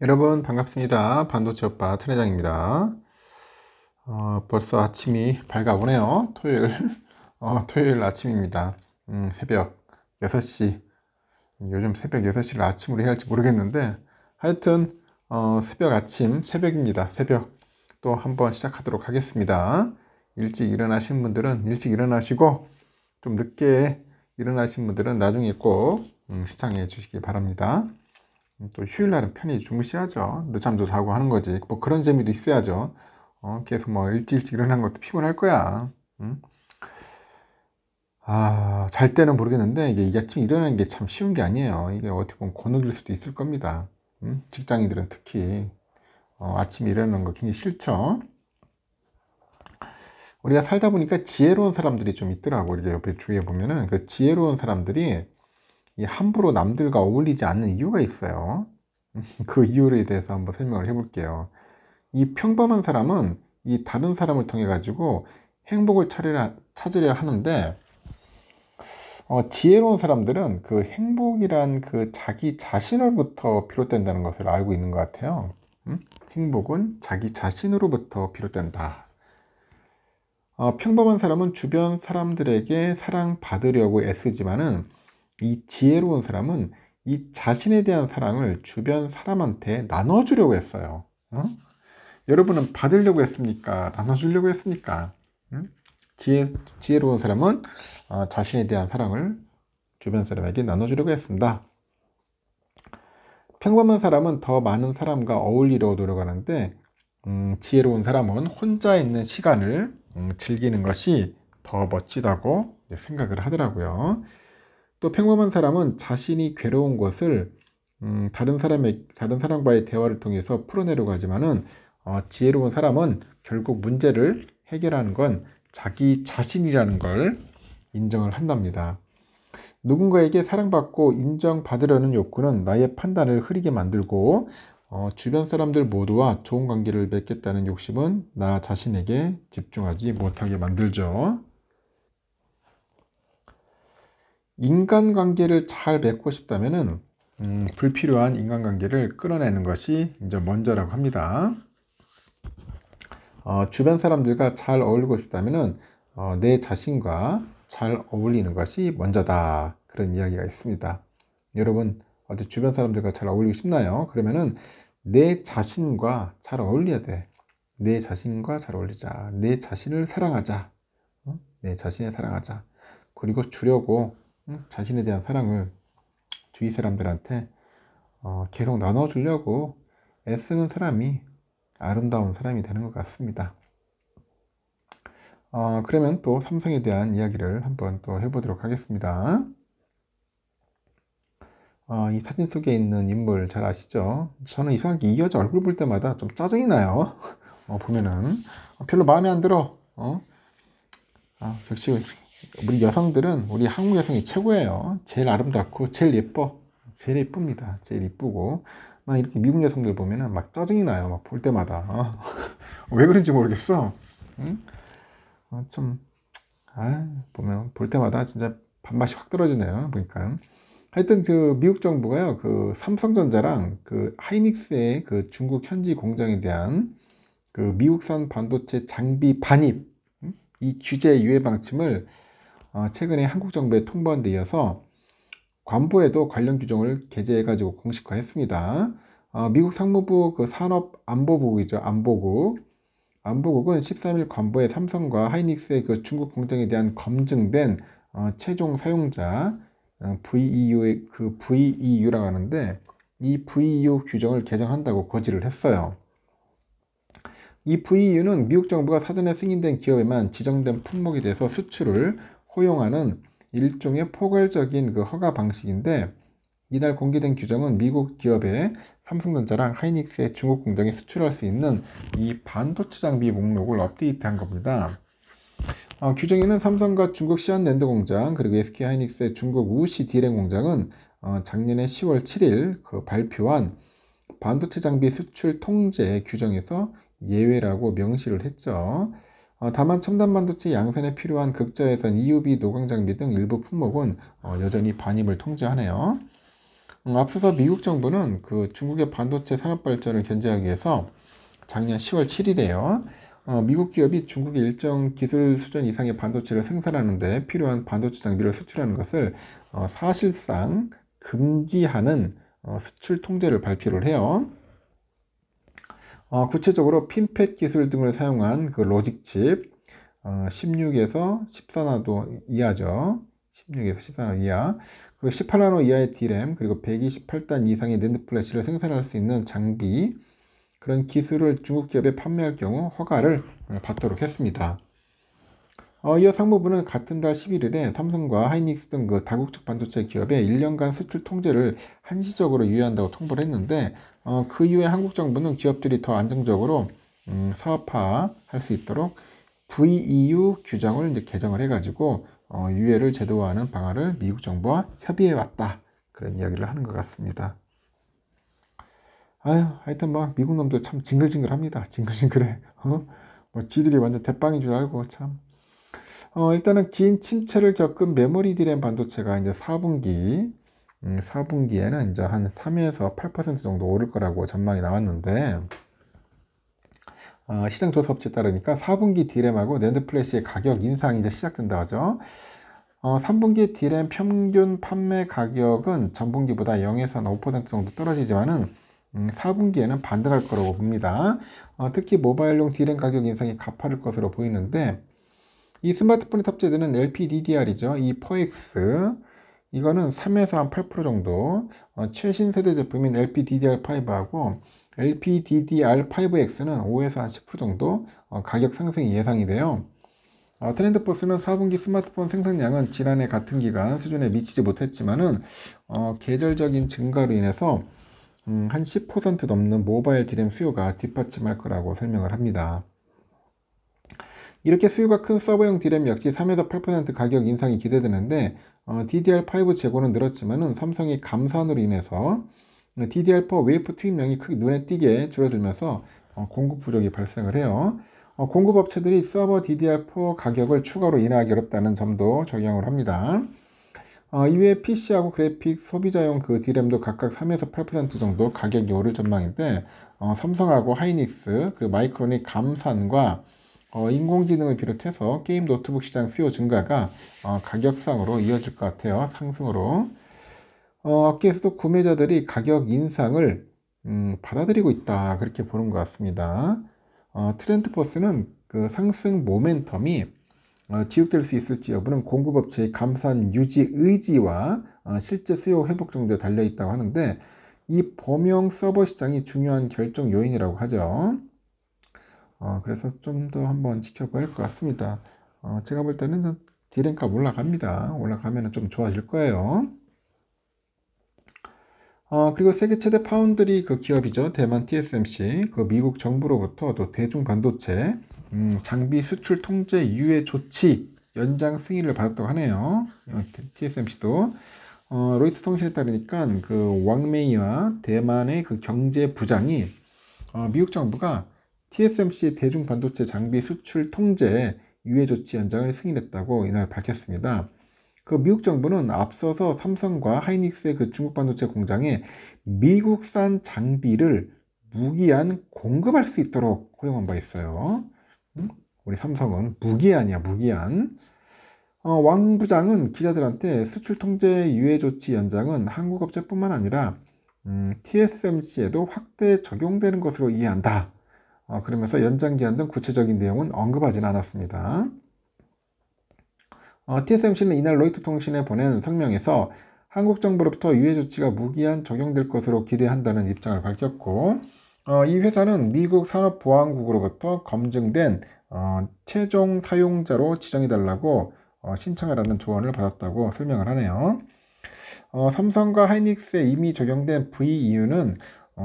여러분 반갑습니다. 반도체 오빠 트레장입니다. 벌써 아침이 밝아오네요. 토요일 토요일 아침입니다. 새벽 6시. 요즘 새벽 6시를 아침으로 해야 할지 모르겠는데 하여튼 새벽 아침 새벽입니다. 새벽 또 한번 시작하도록 하겠습니다. 일찍 일어나신 분들은 일찍 일어나시고 좀 늦게 일어나신 분들은 나중에 꼭 시청해 주시기 바랍니다. 또 휴일날은 편히 주무셔야죠. 늦잠도 자고 하는 거지. 뭐 그런 재미도 있어야죠. 계속 뭐 일찍 일어나는 것도 피곤할 거야. 응? 잘 때는 모르겠는데 이게 아침에 일어나는 게 참 쉬운 게 아니에요. 이게 어떻게 보면 곤혹일 수도 있을 겁니다. 직장인들은 특히 아침에 일어나는 거 굉장히 싫죠. 우리가 살다 보니까 지혜로운 사람들이 좀 있더라고. 이렇게 옆에 주위에 보면은 그 지혜로운 사람들이 함부로 남들과 어울리지 않는 이유가 있어요. 그 이유에 대해서 한번 설명을 해볼게요. 이 평범한 사람은 이 다른 사람을 통해 가지고 행복을 찾으려 하는데 지혜로운 사람들은 그 행복이란 그 자기 자신으로부터 비롯된다는 것을 알고 있는 것 같아요. 행복은 자기 자신으로부터 비롯된다. 평범한 사람은 주변 사람들에게 사랑받으려고 애쓰지만은 이 지혜로운 사람은 이 자신에 대한 사랑을 주변 사람한테 나눠주려고 했어요. 여러분은 받으려고 했습니까? 나눠주려고 했습니까? 지혜로운 사람은 자신에 대한 사랑을 주변 사람에게 나눠주려고 했습니다. 평범한 사람은 더 많은 사람과 어울리려 노력하는데 지혜로운 사람은 혼자 있는 시간을 즐기는 것이 더 멋지다고 생각을 하더라고요. 또 평범한 사람은 자신이 괴로운 것을 다른 사람과의 대화를 통해서 풀어내려고 하지만은 지혜로운 사람은 결국 문제를 해결하는 건 자기 자신이라는 걸 인정을 한답니다. 누군가에게 사랑받고 인정받으려는 욕구는 나의 판단을 흐리게 만들고 주변 사람들 모두와 좋은 관계를 맺겠다는 욕심은 나 자신에게 집중하지 못하게 만들죠. 인간관계를 잘 맺고 싶다면은 불필요한 인간관계를 끊어내는 것이 이제 먼저라고 합니다. 주변 사람들과 잘 어울리고 싶다면은 내 자신과 잘 어울리는 것이 먼저다. 그런 이야기가 있습니다. 여러분 어디 주변 사람들과 잘 어울리고 싶나요? 그러면은 내 자신과 잘 어울려야 돼. 내 자신과 잘 어울리자. 내 자신을 사랑하자. 내 자신을 사랑하자. 그리고 주려고 자신에 대한 사랑을 주위 사람들한테 계속 나눠주려고 애쓰는 사람이 아름다운 사람이 되는 것 같습니다. 그러면 또 삼성에 대한 이야기를 한번 또 해보도록 하겠습니다. 이 사진 속에 있는 인물 잘 아시죠? 저는 이상하게 이 여자 얼굴 볼 때마다 좀 짜증이 나요. 보면은 별로 마음에 안 들어. 역시 우리 여성들은 우리 한국 여성이 최고예요. 제일 아름답고 제일 예뻐. 제일 예쁩니다. 제일 이쁘고 나 이렇게 미국 여성들 보면은 막 짜증이 나요. 막 볼 때마다 왜 그런지 모르겠어. 보면 볼 때마다 진짜 밥맛이 확 떨어지네요. 보니까 하여튼 그 미국 정부가요 그 삼성전자랑 그 하이닉스의 그 중국 현지 공장에 대한 그 미국산 반도체 장비 반입 이 규제 유예 방침을 최근에 한국 정부에 통보한 데 이어서 관보에도 관련 규정을 게재해 가지고 공식화했습니다. 미국 상무부 그 산업안보국이죠. 안보국은 13일 관보에 삼성과 하이닉스의 그 중국 공장에 대한 검증된 최종 사용자 VEU라고 하는데 이 VEU 규정을 개정한다고 고지를 했어요. 이 VEU는 미국 정부가 사전에 승인된 기업에만 지정된 품목에 대해서 수출을 허용하는 일종의 포괄적인 그 허가 방식인데 이날 공개된 규정은 미국 기업의 삼성전자랑 하이닉스의 중국 공장에 수출할 수 있는 이 반도체 장비 목록을 업데이트한 겁니다. 규정에는 삼성과 중국 시안랜드 공장 그리고 SK 하이닉스의 중국 우시 디램 공장은 작년에 10월 7일 그 발표한 반도체 장비 수출 통제 규정에서 예외라고 명시를 했죠. 다만 첨단 반도체 양산에 필요한 극저예산 EUV 노광 장비 등 일부 품목은 여전히 반입을 통제하네요. 앞서서 미국 정부는 그 중국의 반도체 산업 발전을 견제하기 위해서 작년 10월 7일에요. 미국 기업이 중국의 일정 기술 수준 이상의 반도체를 생산하는데 필요한 반도체 장비를 수출하는 것을 사실상 금지하는 수출 통제를 발표를 해요. 구체적으로 핀팻 기술 등을 사용한 그 로직칩 16에서 14나노 이하죠. 16에서 14나노 이하, 그리고 18나노 이하의 D램, 그리고 128단 이상의 낸드 플래시를 생산할 수 있는 장비, 그런 기술을 중국 기업에 판매할 경우 허가를 받도록 했습니다. 이어 상무부는 같은 달 11일에 삼성과 하이닉스 등 그 다국적 반도체 기업의 1년간 수출 통제를 한시적으로 유예한다고 통보를 했는데, 그 이후에 한국 정부는 기업들이 더 안정적으로 사업화할 수 있도록 VEU 규정을 이제 개정을 해가지고 유예를 제도화하는 방안을 미국 정부와 협의해 왔다, 그런 이야기를 하는 것 같습니다. 하여튼 막 미국 놈들 참 징글징글합니다. 징글징글해. 뭐 지들이 완전 대빵인 줄 알고 참. 일단은 긴 침체를 겪은 메모리 D램 반도체가 이제 4분기에는 이제 한 3에서 8% 정도 오를 거라고 전망이 나왔는데, 시장 조사 업체에 따르니까 4분기 D램하고 낸드 플래시의 가격 인상이 이제 시작된다 하죠. 3분기 D램 평균 판매 가격은 전분기보다 0에서 5% 정도 떨어지지만은 4분기에는 반등할 거라고 봅니다. 특히 모바일용 D램 가격 인상이 가파를 것으로 보이는데, 이 스마트폰에 탑재되는 LPDDR이죠. 이 4X, 이거는 3에서 한 8% 정도, 최신 세대 제품인 LPDDR5하고 LPDDR5X는 5에서 한 10% 정도 가격 상승이 예상이 돼요. 트렌드포스는 4분기 스마트폰 생산량은 지난해 같은 기간 수준에 미치지 못했지만은 계절적인 증가로 인해서 한 10% 넘는 모바일 D램 수요가 뒷받침할 거라고 설명을 합니다. 이렇게 수요가 큰 서버용 D램 역시 3에서 8% 가격 인상이 기대되는데, DDR5 재고는 늘었지만은 삼성이 감산으로 인해서 DDR4 웨이프 투입량이 크게 눈에 띄게 줄어들면서 공급 부족이 발생을 해요. 공급 업체들이 서버 DDR4 가격을 추가로 인하하기 어렵다는 점도 적용을 합니다. 이외에 PC하고 그래픽 소비자용 그 D램도 각각 3에서 8% 정도 가격이 오를 전망인데, 삼성하고 하이닉스, 그리고 마이크론이 감산과 인공지능을 비롯해서 게임 노트북 시장 수요 증가가 가격상으로 이어질 것 같아요. 상승으로. 업계에서도 구매자들이 가격 인상을 받아들이고 있다, 그렇게 보는 것 같습니다. 트렌드포스는 그 상승 모멘텀이 지속될 수 있을지 여부는 공급업체의 감산 유지 의지와 실제 수요 회복 정도에 달려 있다고 하는데, 이 범용 서버 시장이 중요한 결정 요인이라고 하죠. 그래서 좀 더 한번 지켜봐야 할 것 같습니다. 제가 볼 때는 D램값 올라갑니다. 올라가면 좀 좋아질 거예요. 그리고 세계 최대 파운드리 그 기업이죠. 대만 TSMC, 그 미국 정부로부터 또 대중 반도체 장비 수출 통제 유예 조치 연장 승인을 받았다고 하네요. TSMC도. 로이터 통신에 따르니까 그 왕메이와 대만의 그 경제 부장이 미국 정부가 TSMC 대중 반도체 장비 수출 통제 유예 조치 연장을 승인했다고 이날 밝혔습니다. 그 미국 정부는 앞서서 삼성과 하이닉스의 그 중국 반도체 공장에 미국산 장비를 무기한 공급할 수 있도록 허용한 바 있어요. 우리 삼성은 무기한이야, 무기한. 왕 부장은 기자들한테 수출 통제 유예 조치 연장은 한국 업체뿐만 아니라 TSMC에도 확대 적용되는 것으로 이해한다. 그러면서 연장 기한 등 구체적인 내용은 언급하지는 않았습니다. TSMC는 이날 로이터 통신에 보낸 성명에서 한국 정부로부터 유예 조치가 무기한 적용될 것으로 기대한다는 입장을 밝혔고, 이 회사는 미국 산업보안국으로부터 검증된 최종 사용자로 지정해달라고 신청하라는 조언을 받았다고 설명을 하네요. 삼성과 하이닉스에 이미 적용된 VEU는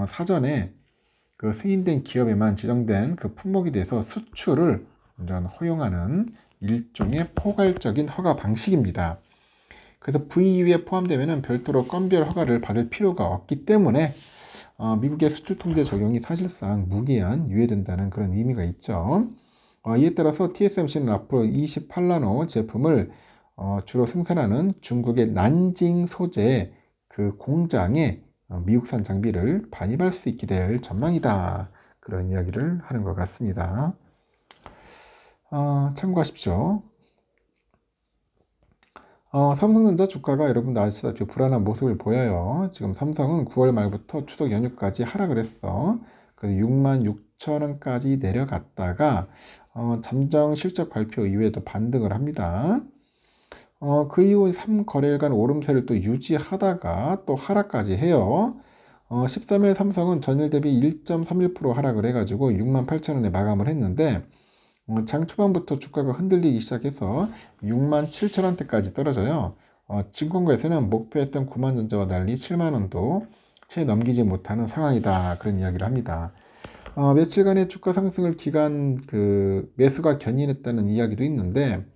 사전에 그 승인된 기업에만 지정된 그 품목에 대해서 수출을 허용하는 일종의 포괄적인 허가 방식입니다. 그래서 VEU에 포함되면 별도로 건별 허가를 받을 필요가 없기 때문에 미국의 수출 통제 적용이 사실상 무기한 유예된다는 그런 의미가 있죠. 이에 따라서 TSMC는 앞으로 28나노 제품을 주로 생산하는 중국의 난징 소재 그 그 공장에 미국산 장비를 반입할 수 있게 될 전망이다. 그런 이야기를 하는 것 같습니다. 참고하십시오. 삼성전자 주가가 여러분도 아시다시피 불안한 모습을 보여요. 지금 삼성은 9월 말부터 추석 연휴까지 하락을 했어. 그래서 66,000원까지 내려갔다가 잠정 실적 발표 이후에도 반등을 합니다. 그 이후 3거래일간 오름세를 또 유지하다가 또 하락까지 해요. 13일 삼성은 전일 대비 1.31% 하락을 해가지고 68,000원에 마감을 했는데 장 초반부터 주가가 흔들리기 시작해서 67,000원대까지 떨어져요. 증권가에서는 목표했던 90,000원대와 달리 70,000원도 채 넘기지 못하는 상황이다. 그런 이야기를 합니다. 며칠간의 주가 상승을 기간 매수가 견인했다는 이야기도 있는데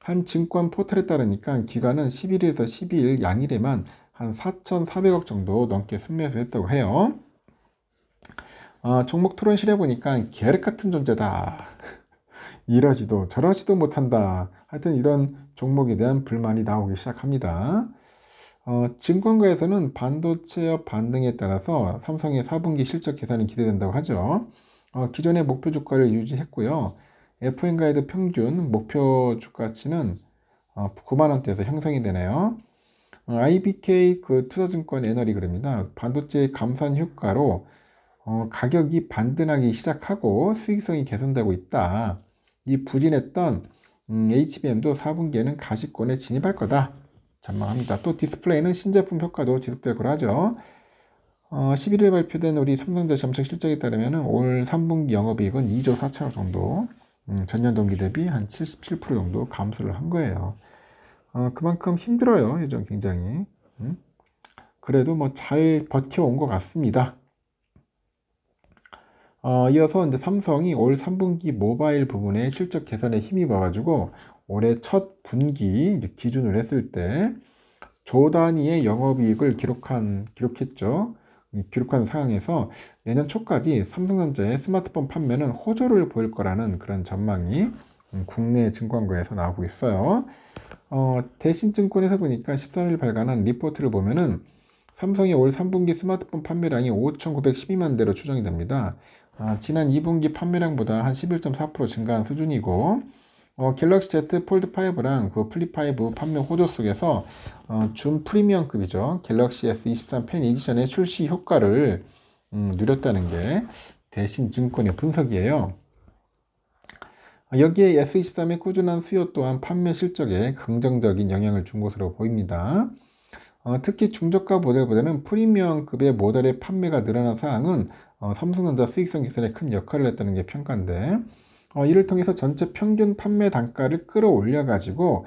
한 증권 포털에 따르니까 기간은 11일에서 12일 양일에만 한 4,400억 정도 넘게 순매수했다고 해요. 종목 토론실에 보니까 계륵 같은 존재다. 이러지도 저러지도 못한다. 하여튼 이런 종목에 대한 불만이 나오기 시작합니다. 증권가에서는 반도체업 반등에 따라서 삼성의 4분기 실적 개선이 기대된다고 하죠. 기존의 목표 주가를 유지했고요. FN가이드 평균 목표 주가치는 90,000원대에서 형성이 되네요. IBK 투자증권 애널이그럽니다. 반도체 감산 효과로 가격이 반등하기 시작하고 수익성이 개선되고 있다. 이 부진했던 HBM도 4분기에는 가시권에 진입할 거다 전망합니다. 또 디스플레이는 신제품 효과도 지속될 거라 하죠. 11일 발표된 우리 삼성전자 점차 실적에 따르면 올 3분기 영업이익은 2조 4천억 정도, 전년 동기 대비 한 77% 정도 감소를 한 거예요. 그만큼 힘들어요. 요즘 굉장히. 그래도 뭐 잘 버텨온 것 같습니다. 이어서 이제 삼성이 올 3분기 모바일 부분에 실적 개선에 힘입어가지고 올해 첫 분기 이제 기준을 했을 때 조 단위의 영업이익을 기록했죠. 기록한 상황에서 내년 초까지 삼성전자의 스마트폰 판매는 호조를 보일 거라는 그런 전망이 국내 증권가에서 나오고 있어요. 대신증권에서 보니까 13일 발간한 리포트를 보면은 삼성이 올 3분기 스마트폰 판매량이 5,912만 대로 추정이 됩니다. 지난 2분기 판매량보다 한 11.4% 증가한 수준이고, 갤럭시 Z 폴드 5랑 그 플립 5 판매 호조 속에서 준 프리미엄급이죠. 갤럭시 S23 펜 에디션의 출시 효과를 누렸다는 게 대신증권의 분석이에요. 여기에 S23의 꾸준한 수요 또한 판매 실적에 긍정적인 영향을 준 것으로 보입니다. 특히 중저가 모델보다는 프리미엄급의 모델의 판매가 늘어난 사항은 삼성전자 수익성 개선에 큰 역할을 했다는 게 평가인데, 이를 통해서 전체 평균 판매 단가를 끌어올려 가지고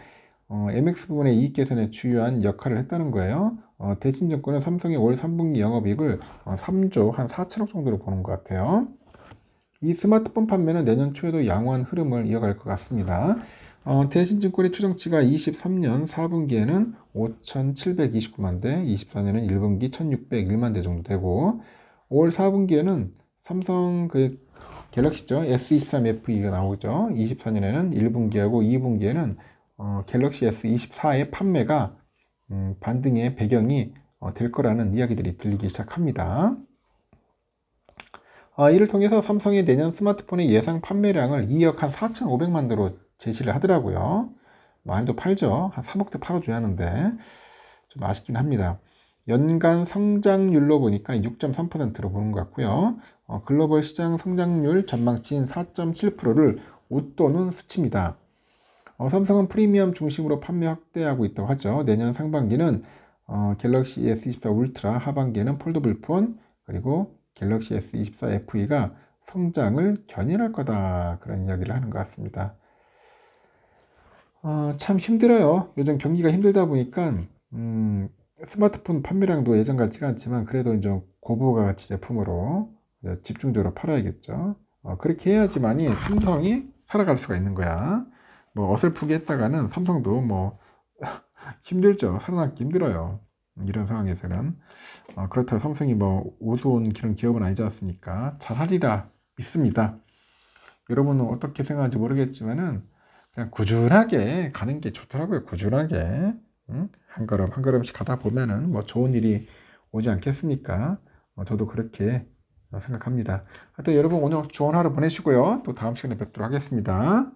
MX 부분의 이익 개선에 주요한 역할을 했다는 거예요. 대신증권은 삼성의 올 3분기 영업이익을 3조 한 4천억 정도로 보는 것 같아요. 이 스마트폰 판매는 내년 초에도 양호한 흐름을 이어갈 것 같습니다. 대신증권의 추정치가 23년 4분기에는 5,729만 대, 24년은 1분기 1,601만 대 정도 되고, 올 4분기에는 삼성 갤럭시죠. S23 FE가 나오죠. 24년에는 1분기하고 2분기에는 갤럭시 S24의 판매가 반등의 배경이 될 거라는 이야기들이 들리기 시작합니다. 이를 통해서 삼성이 내년 스마트폰의 예상 판매량을 2억 한 4,500만 대로 제시를 하더라고요. 많이도 팔죠. 한 3억대 팔아줘야 하는데 좀 아쉽긴 합니다. 연간 성장률로 보니까 6.3%로 보는 것 같고요. 글로벌 시장 성장률 전망치인 4.7%를 웃도는 수치입니다. 삼성은 프리미엄 중심으로 판매 확대하고 있다고 하죠. 내년 상반기는 갤럭시 S24 울트라, 하반기에는 폴더블 폰, 그리고 갤럭시 S24 FE가 성장을 견인할 거다. 그런 이야기를 하는 것 같습니다. 참 힘들어요. 요즘 경기가 힘들다 보니까 스마트폰 판매량도 예전 같지가 않지만 그래도 좀 고부가 가치 제품으로 집중적으로 팔아야겠죠. 그렇게 해야지만이 삼성이 살아갈 수가 있는 거야. 뭐 어설프게 했다가는 삼성도 뭐 힘들죠. 살아남기 힘들어요. 이런 상황에서는. 그렇다고 삼성이 뭐 우스운 그런 기업은 아니지 않습니까? 잘하리라 믿습니다. 여러분은 어떻게 생각하는지 모르겠지만은 그냥 꾸준하게 가는 게 좋더라고요. 꾸준하게. 한 걸음 한 걸음씩 가다 보면은 뭐 좋은 일이 오지 않겠습니까? 저도 그렇게 생각합니다. 하여튼 여러분 오늘 좋은 하루 보내시고요. 또 다음 시간에 뵙도록 하겠습니다.